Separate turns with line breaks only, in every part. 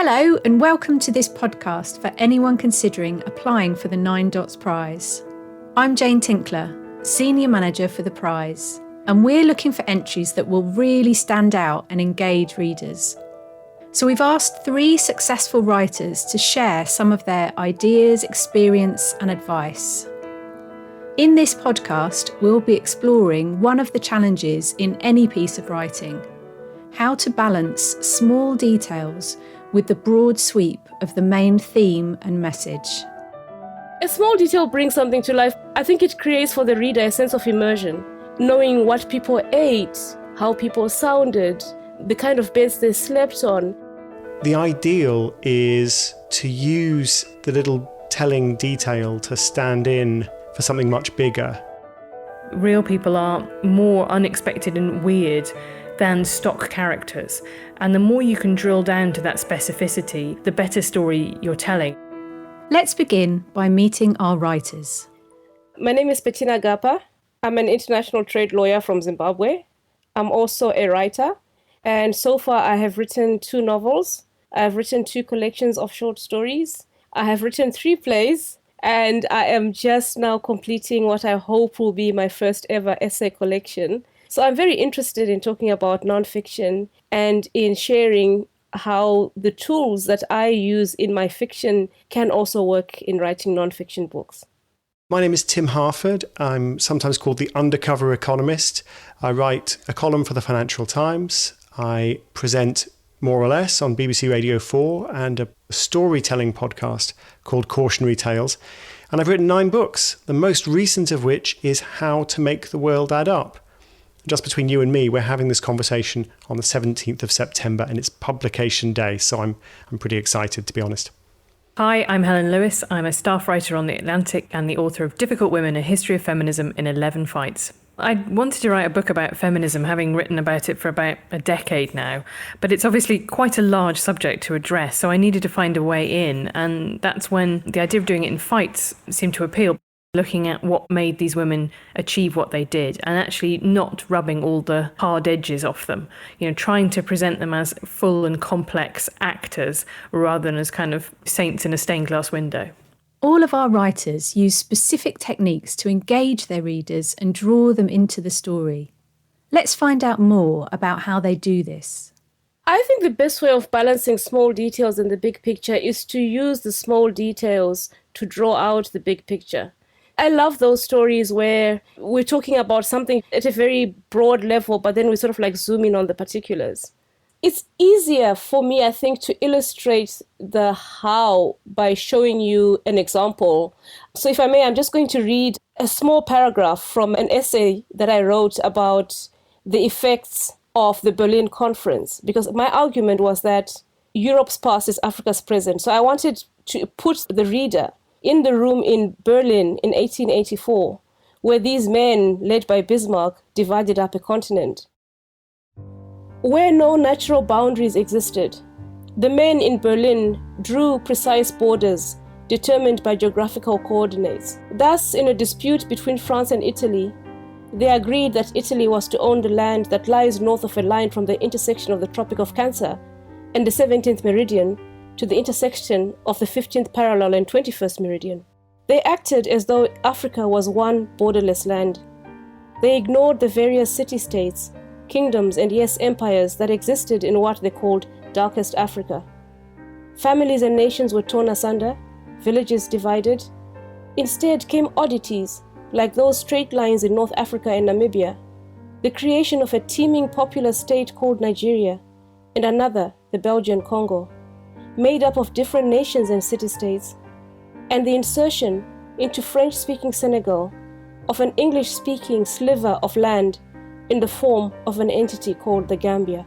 Hello and welcome to this podcast for anyone considering applying for the 9 Dots Prize. I'm Jane Tinkler, Senior Manager for the prize, and we're looking for entries that will really stand out and engage readers. So we've asked 3 successful writers to share some of their ideas, experience and advice. In this podcast, we'll be exploring one of the challenges in any piece of writing: how to balance small details with the broad sweep of the main theme and message.
A small detail brings something to life. I think it creates for the reader a sense of immersion, knowing what people ate, how people sounded, the kind of beds they slept on.
The ideal is to use the little telling detail to stand in for something much bigger.
Real people are more unexpected and weird than stock characters. And the more you can drill down to that specificity, the better story you're telling.
Let's begin by meeting our writers.
My name is Petina Gappah. I'm an international trade lawyer from Zimbabwe. I'm also a writer. And so far I have written 2 novels. I've written 2 collections of short stories. I have written 3 plays. And I am just now completing what I hope will be my first ever essay collection. So I'm very interested in talking about nonfiction and in sharing how the tools that I use in my fiction can also work in writing nonfiction books.
My name is Tim Harford. I'm sometimes called the undercover economist. I write a column for the Financial Times. I present more or less on BBC Radio 4 and a storytelling podcast called Cautionary Tales. And I've written 9 books, the most recent of which is How to Make the World Add Up. Just between you and me, we're having this conversation on the 17th of September and it's publication day, so I'm pretty excited, to be honest.
Hi, I'm Helen Lewis. I'm a staff writer on The Atlantic and the author of Difficult Women, A History of Feminism in 11 Fights. I wanted to write a book about feminism, having written about it for about a decade now, but it's obviously quite a large subject to address, so I needed to find a way in, and that's when the idea of doing it in fights seemed to appeal. Looking at what made these women achieve what they did and actually not rubbing all the hard edges off them, trying to present them as full and complex actors rather than as kind of saints in a stained glass window.
All of our writers use specific techniques to engage their readers and draw them into the story. Let's find out more about how they do this.
I think the best way of balancing small details in the big picture is to use the small details to draw out the big picture. I love those stories where we're talking about something at a very broad level, but then we sort of like zoom in on the particulars. It's easier for me, I think, to illustrate the how by showing you an example. So if I may, I'm just going to read a small paragraph from an essay that I wrote about the effects of the Berlin Conference, because my argument was that Europe's past is Africa's present. So I wanted to put the reader in the room in Berlin in 1884, where these men, led by Bismarck, divided up a continent. Where no natural boundaries existed, the men in Berlin drew precise borders determined by geographical coordinates. Thus, in a dispute between France and Italy, they agreed that Italy was to own the land that lies north of a line from the intersection of the Tropic of Cancer and the 17th meridian to the intersection of the 15th parallel and 21st meridian. They acted as though Africa was one borderless land. They ignored the various city-states, kingdoms and yes, empires that existed in what they called Darkest Africa. Families and nations were torn asunder, villages divided. Instead came oddities like those straight lines in North Africa and Namibia, the creation of a teeming populous state called Nigeria, and another, the Belgian Congo, made up of different nations and city-states, and the insertion into French-speaking Senegal of an English-speaking sliver of land in the form of an entity called the Gambia.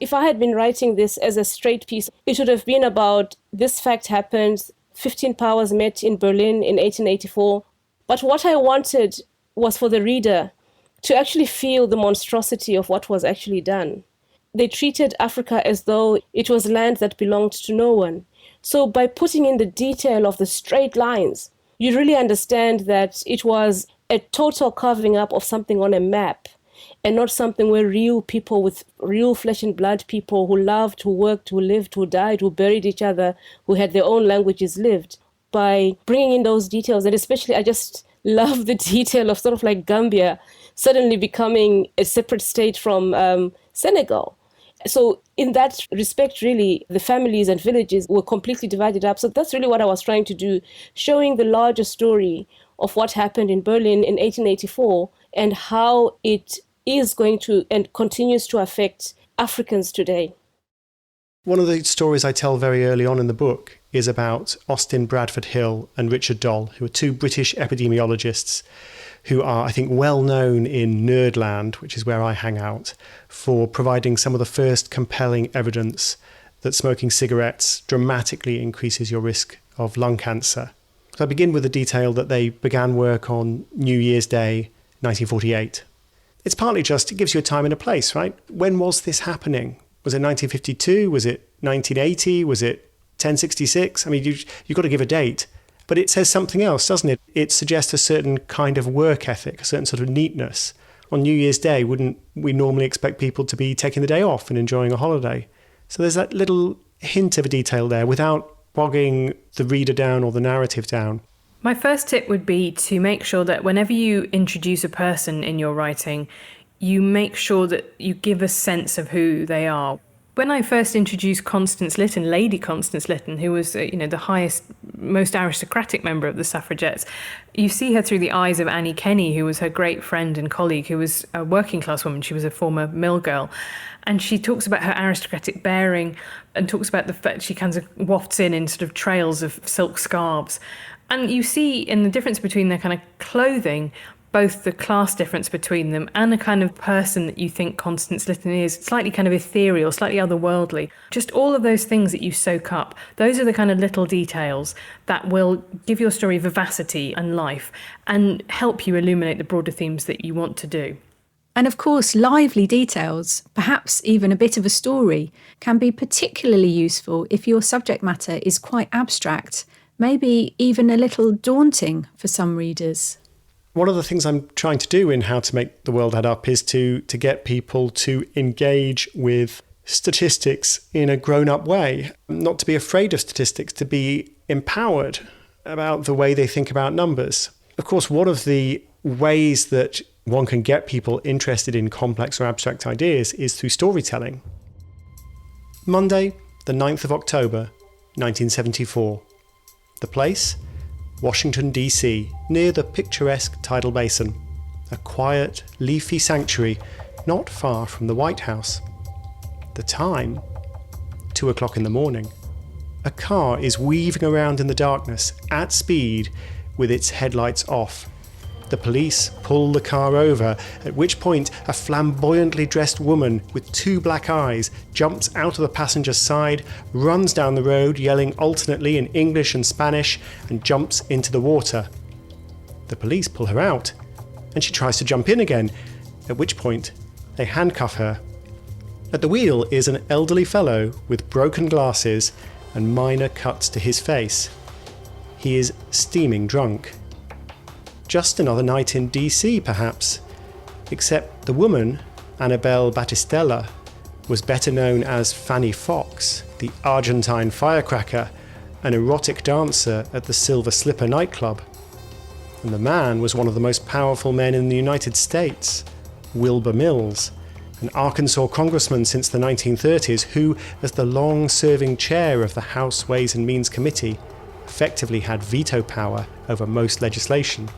If I had been writing this as a straight piece, it would have been about this fact happened, 15 powers met in Berlin in 1884. But what I wanted was for the reader to actually feel the monstrosity of what was actually done. They treated Africa as though it was land that belonged to no one. So by putting in the detail of the straight lines, you really understand that it was a total carving up of something on a map and not something where real people with real flesh and blood people who loved, who worked, who lived, who died, who buried each other, who had their own languages lived. By bringing in those details, and especially I just love the detail of sort of like Gambia suddenly becoming a separate state from Senegal. So in that respect, really, the families and villages were completely divided up. So that's really what I was trying to do, showing the larger story of what happened in Berlin in 1884 and how it is going to and continues to affect Africans today.
One of the stories I tell very early on in the book is about Austin Bradford Hill and Richard Doll, who are two British epidemiologists who are, I think, well known in Nerdland, which is where I hang out, for providing some of the first compelling evidence that smoking cigarettes dramatically increases your risk of lung cancer. So I begin with the detail that they began work on New Year's Day, 1948. It's partly just, it gives you a time and a place, right? When was this happening? Was it 1952? Was it 1980? Was it 1066? I mean, you've got to give a date. But it says something else, doesn't it? It suggests a certain kind of work ethic, a certain sort of neatness. On New Year's Day, wouldn't we normally expect people to be taking the day off and enjoying a holiday? So there's that little hint of a detail there without bogging the reader down or the narrative down.
My first tip would be to make sure that whenever you introduce a person in your writing, you make sure that you give a sense of who they are. When I first introduced Constance Lytton, Lady Constance Lytton, who was the highest, most aristocratic member of the suffragettes, you see her through the eyes of Annie Kenney, who was her great friend and colleague, who was a working class woman. She was a former mill girl. And she talks about her aristocratic bearing and talks about the fact she kind of wafts in sort of trails of silk scarves. And you see in the difference between their kind of clothing, both the class difference between them and the kind of person that you think Constance Lytton is, slightly kind of ethereal, slightly otherworldly. Just all of those things that you soak up, those are the kind of little details that will give your story vivacity and life and help you illuminate the broader themes that you want to do.
And of course, lively details, perhaps even a bit of a story, can be particularly useful if your subject matter is quite abstract, maybe even a little daunting for some readers.
One of the things I'm trying to do in How to Make the World Add Up is to get people to engage with statistics in a grown-up way, not to be afraid of statistics, to be empowered about the way they think about numbers. Of course, one of the ways that one can get people interested in complex or abstract ideas is through storytelling. Monday, the 9th of October, 1974. The place? Washington, D.C., near the picturesque tidal basin. A quiet, leafy sanctuary not far from the White House. The time? 2 o'clock in the morning. A car is weaving around in the darkness at speed with its headlights off. The police pull the car over, at which point a flamboyantly dressed woman with 2 black eyes jumps out of the passenger's side, runs down the road yelling alternately in English and Spanish, and jumps into the water. The police pull her out, and she tries to jump in again, at which point they handcuff her. At the wheel is an elderly fellow with broken glasses and minor cuts to his face. He is steaming drunk. Just another night in DC, perhaps, except the woman, Annabelle Battistella, was better known as Fanny Fox, the Argentine firecracker, an erotic dancer at the Silver Slipper nightclub. And the man was one of the most powerful men in the United States, Wilbur Mills, an Arkansas congressman since the 1930s who, as the long-serving chair of the House Ways and Means Committee, effectively had veto power over most legislation.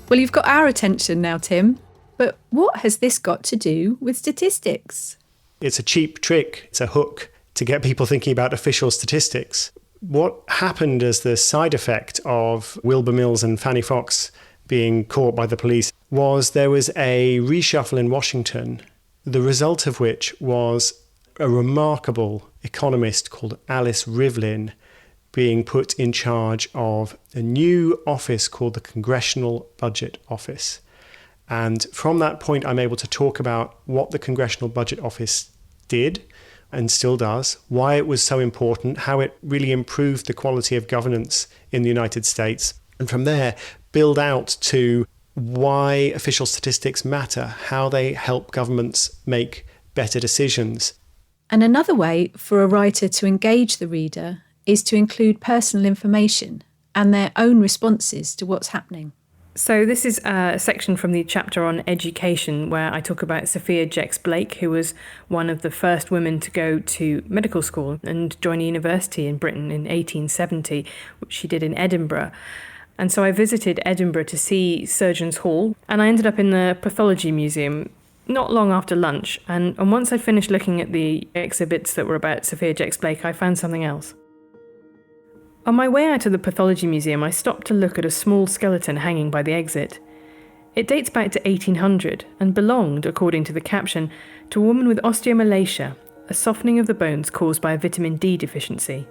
Well, you've got our attention now, Tim. But what has this got to do with statistics?
It's a cheap trick, it's a hook to get people thinking about official statistics. What happened as the side effect of Wilbur Mills and Fanny Fox being caught by the police was there was a reshuffle in Washington, the result of which was a remarkable economist called Alice Rivlin being put in charge of a new office called the Congressional Budget Office. And from that point, I'm able to talk about what the Congressional Budget Office did and still does, why it was so important, how it really improved the quality of governance in the United States. And from there, build out to why official statistics matter, how they help governments make better decisions.
And another way for a writer to engage the reader is to include personal information and their own responses to what's happening.
So this is a section from the chapter on education where I talk about Sophia Jex-Blake, who was one of the first women to go to medical school and join a university in Britain in 1870, which she did in Edinburgh. And so I visited Edinburgh to see Surgeons' Hall, and I ended up in the Pathology Museum not long after lunch. And once I finished looking at the exhibits that were about Sophia Jex-Blake, I found something else. On my way out of the Pathology Museum, I stopped to look at a small skeleton hanging by the exit. It dates back to 1800 and belonged, according to the caption, to a woman with osteomalacia, a softening of the bones caused by a vitamin D deficiency.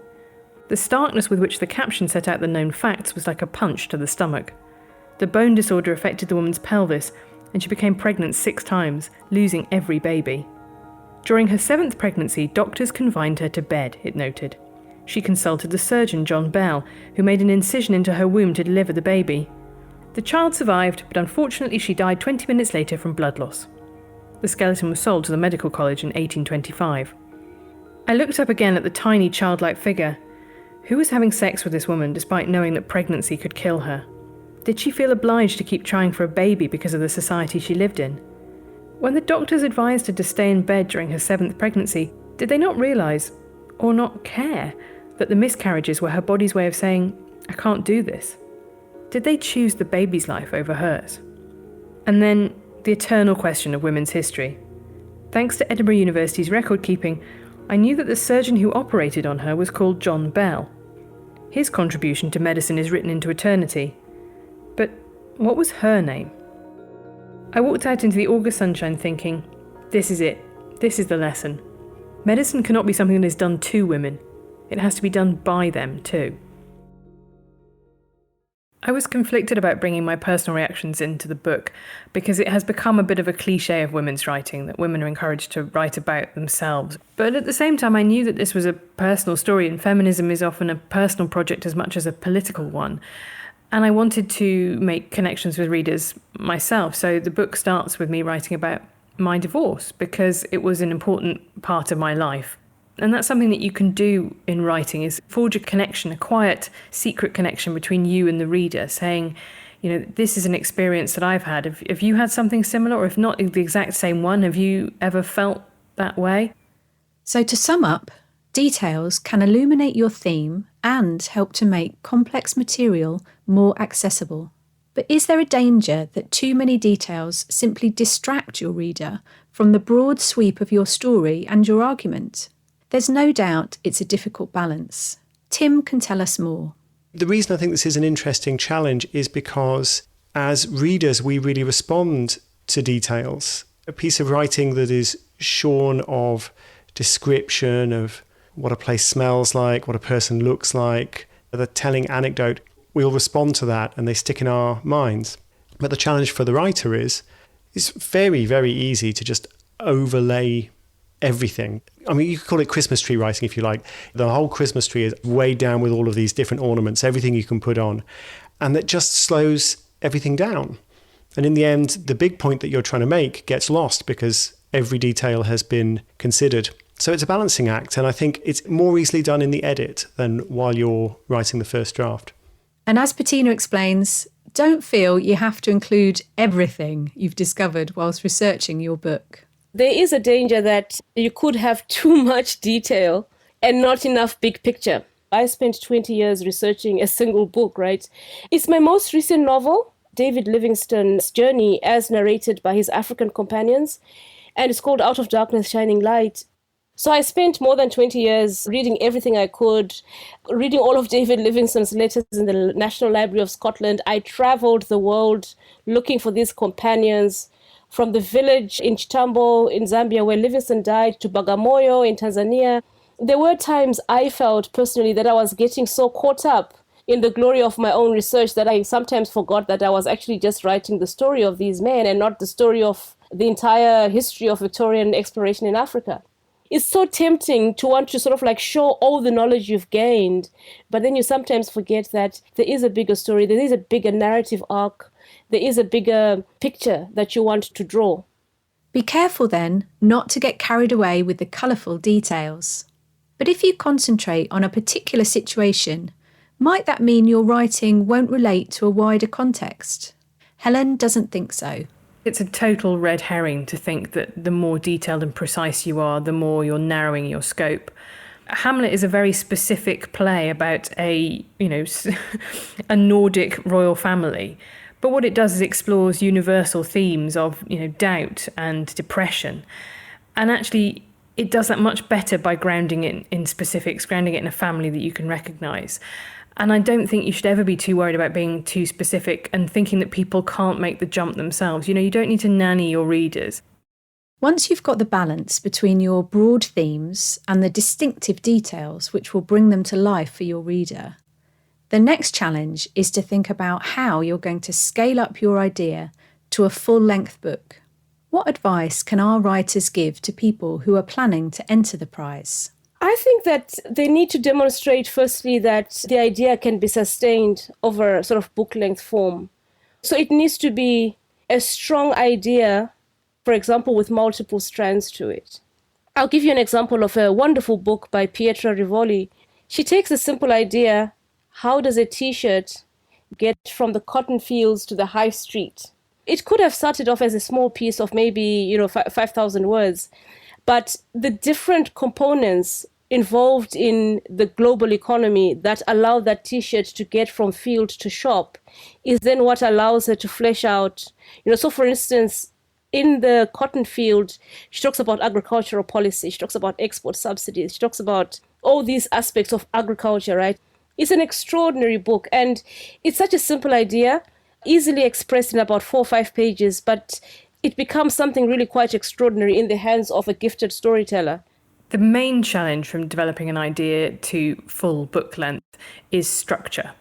The starkness with which the caption set out the known facts was like a punch to the stomach. The bone disorder affected the woman's pelvis, and she became pregnant 6 times, losing every baby. During her 7th pregnancy, doctors confined her to bed, it noted. She consulted the surgeon, John Bell, who made an incision into her womb to deliver the baby. The child survived, but unfortunately she died 20 minutes later from blood loss. The skeleton was sold to the medical college in 1825. I looked up again at the tiny childlike figure. Who was having sex with this woman despite knowing that pregnancy could kill her? Did she feel obliged to keep trying for a baby because of the society she lived in? When the doctors advised her to stay in bed during her 7th pregnancy, did they not realise, or not care, that the miscarriages were her body's way of saying, I can't do this? Did they choose the baby's life over hers? And then, the eternal question of women's history. Thanks to Edinburgh University's record keeping, I knew that the surgeon who operated on her was called John Bell. His contribution to medicine is written into eternity. But what was her name? I walked out into the August sunshine thinking, this is it. This is the lesson. Medicine cannot be something that is done to women. It has to be done by them too. I was conflicted about bringing my personal reactions into the book because it has become a bit of a cliche of women's writing that women are encouraged to write about themselves. But at the same time, I knew that this was a personal story, and feminism is often a personal project as much as a political one. And I wanted to make connections with readers myself. So the book starts with me writing about my divorce because it was an important part of my life. And that's something that you can do in writing, is forge a connection, a quiet, secret connection between you and the reader, saying, this is an experience that I've had. Have you had something similar? Or if not the exact same one, have you ever felt that way?
So to sum up, details can illuminate your theme and help to make complex material more accessible. But is there a danger that too many details simply distract your reader from the broad sweep of your story and your argument? There's no doubt it's a difficult balance. Tim can tell us more.
The reason I think this is an interesting challenge is because as readers, we really respond to details. A piece of writing that is shorn of description of what a place smells like, what a person looks like, the telling anecdote, we'll respond to that and they stick in our minds. But the challenge for the writer is it's very, very easy to just overlay everything. I mean, you could call it Christmas tree writing if you like. The whole Christmas tree is weighed down with all of these different ornaments, everything you can put on. And that just slows everything down. And in the end, the big point that you're trying to make gets lost because every detail has been considered. So it's a balancing act. And I think it's more easily done in the edit than while you're writing the first draft.
And as Petina explains, don't feel you have to include everything you've discovered whilst researching your book.
There is a danger that you could have too much detail and not enough big picture. I spent 20 years researching a single book, right? It's my most recent novel, David Livingstone's journey as narrated by his African companions, and it's called Out of Darkness, Shining Light. So I spent more than 20 years reading everything I could, reading all of David Livingstone's letters in the National Library of Scotland. I traveled the world looking for these companions, from the village in Chitambo in Zambia where Livingstone died to Bagamoyo in Tanzania. There were times I felt personally that I was getting so caught up in the glory of my own research that I sometimes forgot that I was actually just writing the story of these men and not the story of the entire history of Victorian exploration in Africa. It's so tempting to want to sort of like show all the knowledge you've gained, but then you sometimes forget that there is a bigger story, there is a bigger narrative arc there is a bigger picture that you want to draw.
Be careful then not to get carried away with the colourful details. But if you concentrate on a particular situation, might that mean your writing won't relate to a wider context? Helen doesn't think so.
It's a total red herring to think that the more detailed and precise you are, the more you're narrowing your scope. Hamlet is a very specific play about a Nordic royal family. But what it does is explores universal themes of, doubt and depression. And actually, it does that much better by grounding it in specifics, grounding it in a family that you can recognise. And I don't think you should ever be too worried about being too specific and thinking that people can't make the jump themselves. You don't need to nanny your readers.
Once you've got the balance between your broad themes and the distinctive details which will bring them to life for your reader, the next challenge is to think about how you're going to scale up your idea to a full-length book. What advice can our writers give to people who are planning to enter the prize?
I think that they need to demonstrate, firstly, that the idea can be sustained over sort of book-length form. So it needs to be a strong idea, for example, with multiple strands to it. I'll give you an example of a wonderful book by Pietra Rivoli. She takes a simple idea: how does a T-shirt get from the cotton fields to the high street? It could have started off as a small piece of maybe 5,000 words, but the different components involved in the global economy that allow that T-shirt to get from field to shop is then what allows her to flesh out. So for instance, in the cotton field, she talks about agricultural policy, she talks about export subsidies, she talks about all these aspects of agriculture, right? It's an extraordinary book, and it's such a simple idea, easily expressed in about 4 or 5 pages, but it becomes something really quite extraordinary in the hands of a gifted storyteller.
The main challenge from developing an idea to full book length is structure.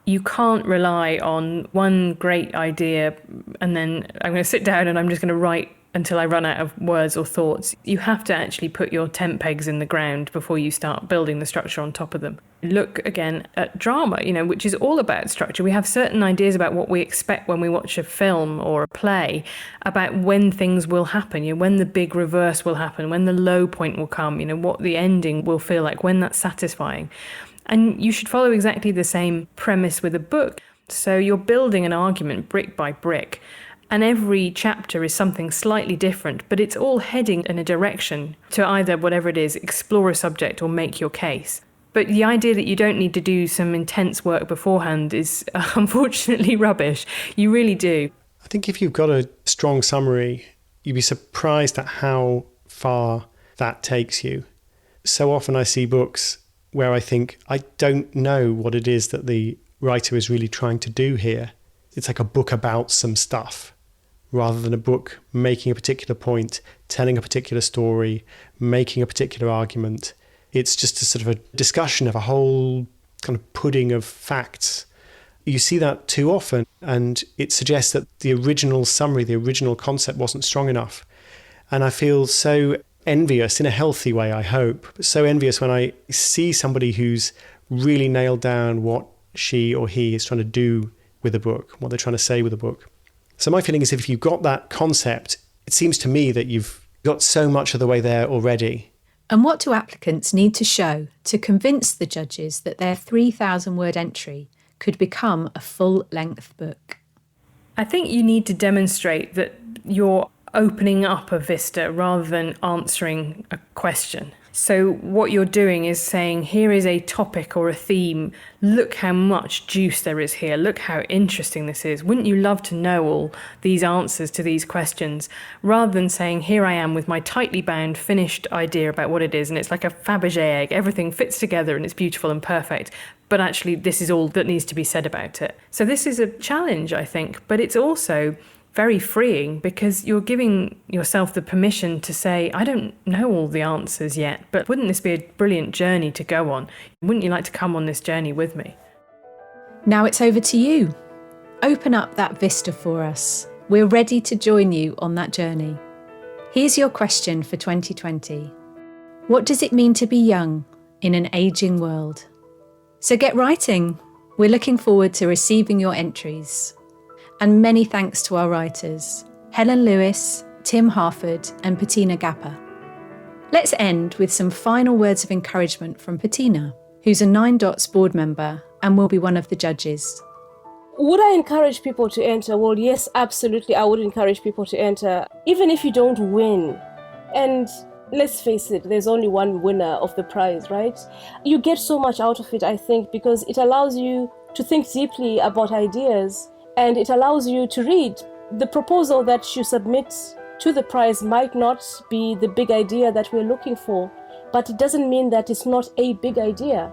You can't rely on one great idea and then I'm going to sit down and I'm just going to write until I run out of words or thoughts. You have to actually put your tent pegs in the ground before you start building the structure on top of them. Look again at drama, which is all about structure. We have certain ideas about what we expect when we watch a film or a play, about when things will happen, when the big reverse will happen, when the low point will come, what the ending will feel like, when that's satisfying. And you should follow exactly the same premise with a book. So you're building an argument brick by brick. And every chapter is something slightly different, but it's all heading in a direction to either, whatever it is, explore a subject or make your case. But the idea that you don't need to do some intense work beforehand is unfortunately rubbish. You really do.
I think if you've got a strong summary, you'd be surprised at how far that takes you. So often I see books where I think, I don't know what it is that the writer is really trying to do here. It's like a book about some stuff, rather than a book making a particular point, telling a particular story, making a particular argument. It's just a sort of a discussion of a whole kind of pudding of facts. You see that too often, and it suggests that the original summary, the original concept wasn't strong enough. And I feel so envious, in a healthy way, I hope, but so envious when I see somebody who's really nailed down what she or he is trying to do with a book, what they're trying to say with a book. So my feeling is if you've got that concept, it seems to me that you've got so much of the way there already.
And what do applicants need to show to convince the judges that their 3,000-word entry could become a full-length book?
I think you need to demonstrate that you're opening up a vista rather than answering a question. So what you're doing is saying, here is a topic or a theme. Look how much juice there is here. Look how interesting this is. Wouldn't you love to know all these answers to these questions? Rather than saying, here I am with my tightly bound, finished idea about what it is. And it's like a Fabergé egg. Everything fits together and it's beautiful and perfect. But actually, this is all that needs to be said about it. So this is a challenge, I think. But it's also very freeing because you're giving yourself the permission to say, I don't know all the answers yet, but wouldn't this be a brilliant journey to go on? Wouldn't you like to come on this journey with me?
Now it's over to you. Open up that vista for us. We're ready to join you on that journey. Here's your question for 2020. What does it mean to be young in an ageing world? So get writing. We're looking forward to receiving your entries. And many thanks to our writers, Helen Lewis, Tim Harford and Petina Gappah. Let's end with some final words of encouragement from Petina, who's a 9 Dots board member and will be one of the judges.
Would I encourage people to enter? Well, yes, absolutely. I would encourage people to enter, even if you don't win. And let's face it, there's only one winner of the prize, right? You get so much out of it, I think, because it allows you to think deeply about ideas, and it allows you to read. The proposal that you submit to the prize might not be the big idea that we're looking for, but it doesn't mean that it's not a big idea.